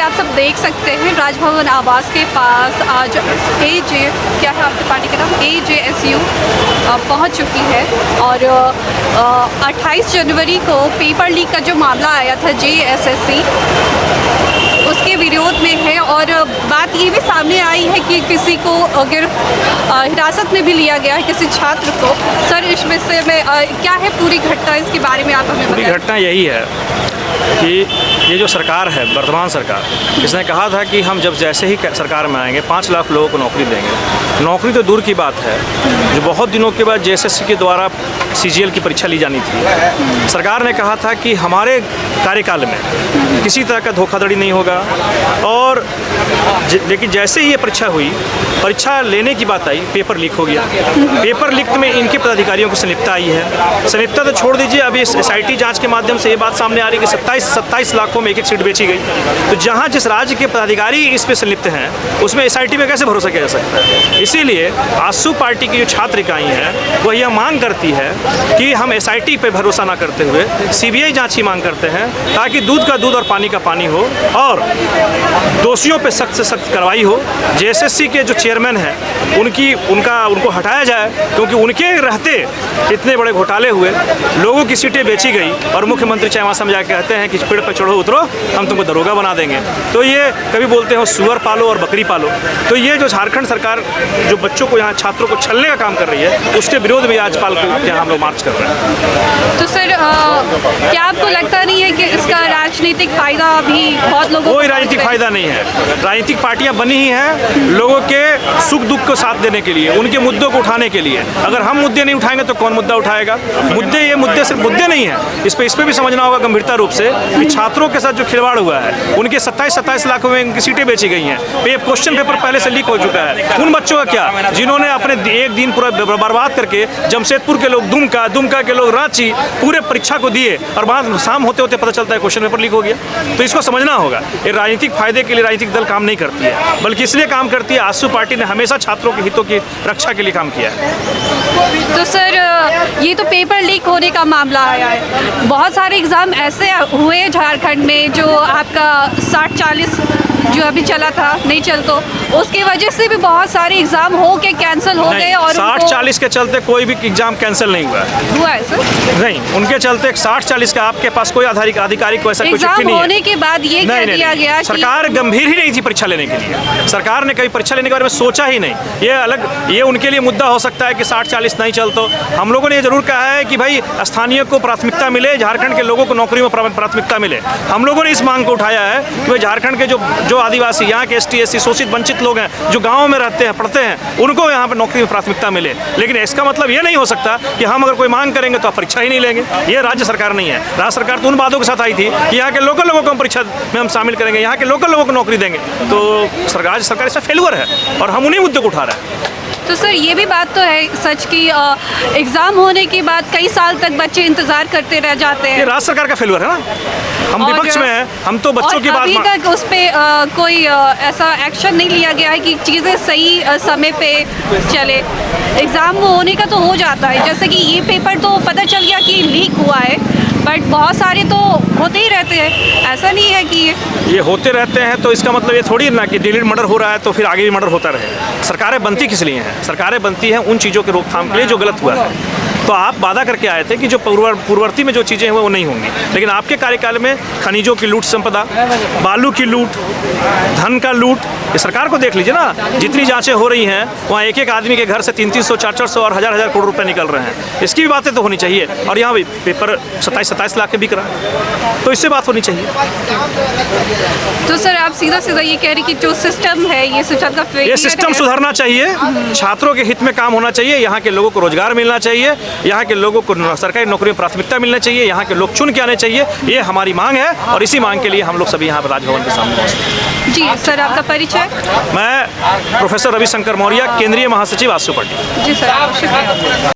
आप सब देख सकते हैं राजभवन आवास के पास आज क्या है आपकी पार्टी का नाम AJSU पहुंच चुकी है और 28 जनवरी को पेपर लीक का जो मामला आया था JSSC उसके विरोध में है। और बात ये भी सामने आई है कि किसी को अगर हिरासत में भी लिया गया है, किसी छात्र को। सर, इस विषय में क्या है पूरी घटना, इसके बारे में आप हमें बताएं। पूरी घटना यही है कि ये जो सरकार है, वर्तमान सरकार, इसने कहा था कि हम जब जैसे ही सरकार में आएंगे 5 लाख लोगों को नौकरी देंगे। नौकरी तो दूर की बात है, जो बहुत दिनों के बाद JSSC के द्वारा CGL की परीक्षा ली जानी थी। सरकार ने कहा था कि हमारे कार्यकाल में किसी तरह का धोखाधड़ी नहीं होगा। और लेकिन जैसे ही ये परीक्षा हुई, परीक्षा लेने की बात आई, पेपर लीक हो गया। पेपर लीक में इनके पदाधिकारियों की संलिप्तता आई है। संलिप्तता तो छोड़ दीजिए, अभी इस SIT जांच के माध्यम से ये बात सामने आ रही है कि 27 लाखों में एक सीट बेची गई। तो जहां जिस राज्य के पदाधिकारी इस पे संलिप्त हैं, उसमें SIT में कैसे भरोसा किया जा सकता है। इसीलिए आसू पार्टी की जो छात्र इकाई है वह यह मांग करती है कि हम SIT पे भरोसा ना करते हुए CBI जांच की मांग करते हैं, ताकि दूध का दूध और पानी का पानी हो और दोषियों पे सख्त से सख्त कार्रवाई हो। JSSC के जो चेयरमैन हैं उनको हटाया जाए, क्योंकि उनके रहते इतने बड़े घोटाले हुए, लोगों की सीटें बेची गई और मुख्यमंत्री चाहे जाके कहते हैं कि पेड़ पर चढ़ो उतरो, हम तुमको दरोगा बना देंगे। तो ये कभी बोलते हैं सुअर पालो और बकरी पालो। तो ये जो झारखंड सरकार जो बच्चों को, यहाँ छात्रों को छलने का काम कर रही है, उसके विरोध में आज पाल के हम लोग मार्च कर रहे हैं। तो सर, क्या आपको लगता नहीं है कि इसका राजनीतिक फायदा भी बहुत लोगों को? कोई राजनीतिक फायदा नहीं है। राजनीतिक पार्टियां बनी ही हैं लोगों के सुख दुख को साथ देने के लिए, उनके मुद्दों को उठाने के लिए। अगर हम मुद्दे नहीं उठाएंगे तो कौन मुद्दा उठाएगा। ये मुद्दे सिर्फ मुद्दे नहीं है, इस पे भी समझना होगा गंभीरता रूप से कि छात्रों के साथ जो खिलवाड़ हुआ है, उनके 27 लाख में उनकी सीटें बेची गई हैं। क्वेश्चन पेपर पहले से लीक हो चुका है। उन बच्चों का क्या, जिन्होंने अपने एक दिन पूरा बर्बाद करके, जमशेदपुर के लोग दुमका के लोग रांची, पूरे परीक्षा को दिए और बाद शाम होते होते पता चलता है क्वेश्चन पेपर लीक हो गया। तो इसको समझना होगा, ये राजनीतिक फायदे के लिए राजनीतिक दल काम नहीं करती है, बल्कि इसलिए काम करती है आसू पार्टी ने हमेशा छात्रों के हितों की रक्षा के लिए काम किया है। तो सर, ये तो पेपर लीक होने का मामला आया है, बहुत सारे एग्ज़ाम ऐसे हुए झारखंड में जो आपका 60-40 जो अभी चला था नहीं चल, तो उसकी वजह से भी बहुत सारे एग्जाम हो के कैंसिल हो गए। और 60-40 के चलते कोई भी एग्जाम कैंसिल नहीं हुआ है सर? नहीं, उनके चलते 60-40 का आपके पास कोई आधिकारिक को ऐसा कुछ नहीं है। होने के बाद ये कह दिया गया कि सरकार गंभीर ही नहीं थी परीक्षा लेने के लिए। सरकार ने कभी परीक्षा लेने के बारे में सोचा ही नहीं। ये उनके लिए मुद्दा हो सकता है कि 60-40 नहीं चल। तो हम लोगों ने ये जरूर कहा है कि भाई स्थानीय को प्राथमिकता मिले, झारखंड के लोगों को नौकरी में प्राथमिकता मिले। हम लोगों ने इस मांग को उठाया है कि झारखंड के जो आदिवासी, यहाँ के ST SC शोषित वंचित लोग हैं, जो गाँव में रहते हैं, पढ़ते हैं, उनको यहाँ पर नौकरी में प्राथमिकता मिले। लेकिन इसका मतलब ये नहीं हो सकता कि हम अगर कोई मांग करेंगे तो आप परीक्षा ही नहीं लेंगे। ये राज्य सरकार नहीं है। राज्य सरकार तो उन बातों के साथ आई थी कि यहाँ के लोकल लोगों को हम परीक्षा में हम शामिल करेंगे, यहाँ के लोकल लोगों को नौकरी देंगे। तो राज्य सरकार इसमें फेलुअर है और हम उन्हीं मुद्दों को उठा रहे हैं। तो सर, ये भी बात तो है सच की एग्ज़ाम होने के बाद कई साल तक बच्चे इंतज़ार करते रह जाते हैं। ये राज्य सरकार का फेलुअर है ना, हम विपक्ष में हैं, हम तो बच्चों की बात। अभी तक उस पर कोई ऐसा एक्शन नहीं लिया गया है कि चीज़ें सही समय पे चले। एग्ज़ाम होने का तो हो जाता है, जैसे कि ये पेपर तो पता चल गया कि लीक हुआ है, बट बहुत सारे तो होते ही रहते हैं। ऐसा नहीं है कि ये होते रहते हैं तो इसका मतलब ये थोड़ी ना कि डिलीट मर्डर हो रहा है तो फिर आगे भी मर्डर होता रहे। सरकारें बनती किस लिए हैं? सरकारें बनती हैं उन चीज़ों के रोकथाम के लिए जो गलत हुआ है। तो आप वादा करके आए थे कि जो पूर्ववर्ती में जो चीज़ें हैं वो नहीं होंगी, लेकिन आपके कार्यकाल में खनिजों की लूट, संपदा, बालू की लूट, धन का लूट, ये सरकार को देख लीजिए ना। जितनी जांचें हो रही हैं वहाँ एक आदमी के घर से 300, 400 और हजार करोड़ रुपए निकल रहे हैं। इसकी भी बातें तो होनी चाहिए। और यहाँ भी पेपर 27 लाख के बिक रहा है, तो इससे बात होनी चाहिए। तो सर, आप सीधा ये कह रही कि जो सिस्टम है, ये सिस्टम सुधरना चाहिए, छात्रों के हित में काम होना चाहिए, यहाँ के लोगों को रोजगार मिलना चाहिए, यहाँ के लोगों को सरकारी नौकरी में प्राथमिकता मिलना चाहिए, यहाँ के लोग चुन के आने चाहिए। ये हमारी मांग है और इसी मांग के लिए हम लोग सभी यहाँ पर राजभवन के सामने मौजूद। जी सर, आपका परिचय? मैं प्रोफेसर रविशंकर मौर्य, केंद्रीय महासचिव आसू पार्टी। जी सर, शुक्रिया।